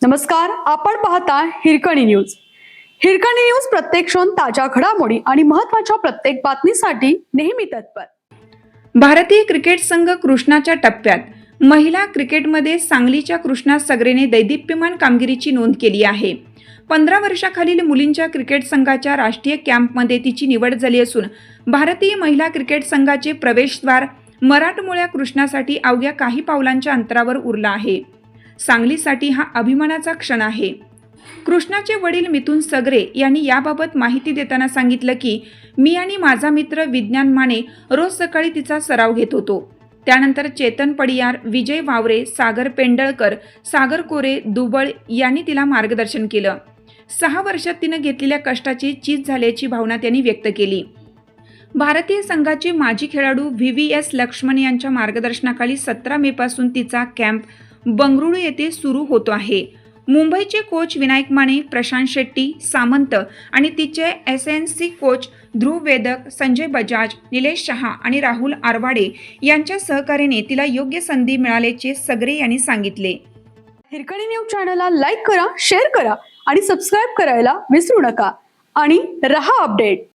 नमस्कार, आपण पाहता हिरकणी न्यूज. हिरकणी न्यूज प्रत्येक क्षण ताज्या घडामोडी आणि महत्त्वाच्या प्रत्येक बातमीसाठी नेहमी तत्पर. भारतीय क्रिकेट संघ कृष्णाच्या टप्प्यात महिला क्रिकेटमध्ये सांगलीच्या कृष्णा सगरेने दैदिप्यमान कामगिरीची नोंद केली आहे. 15 वर्षाखालील मुलींच्या क्रिकेट संघाच्या राष्ट्रीय कॅम्पमध्ये तिची निवड झाली असून भारतीय महिला क्रिकेट संघाचे प्रवेशद्वार मराठमोळ्या कृष्णासाठी अवघ्या काही पावलांच्या अंतरावर उरला आहे. सांगलीसाठी हा अभिमानाचा क्षण आहे. कृष्णाचे वडील मिथुन सगरे यांनी याबाबत माहिती देताना सांगितलं की मी आणि माझा मित्र विज्ञान माने रोज सकाळी तिचा सराव घेत होतो. त्यानंतर चेतन पडियार, विजय वावरे, सागर पेंडळकर, सागर कोरे, दुबळ यांनी तिला मार्गदर्शन केलं. 6 वर्षात तिनं घेतलेल्या कष्टाची चीज झाल्याची भावना त्यांनी व्यक्त केली. भारतीय संघाचे माजी खेळाडू VVS लक्ष्मण यांच्या मार्गदर्शनाखाली 17 मे पासून तिचा कॅम्प बंगळुरू येथे सुरू होतो आहे. मुंबईचे कोच विनायक माने, प्रशांत शेट्टी, सामंत आणि तिचे SNC कोच ध्रुव वेदक, संजय बजाज, निलेश शहा आणि राहुल आरवाडे यांच्या सहकार्याने तिला योग्य संधी मिळाल्याचे सगरे यांनी सांगितले. हिरकणी न्यूज चॅनलला लाईक करा, शेअर करा आणि सबस्क्राईब करायला विसरू नका आणि रहा अपडेट.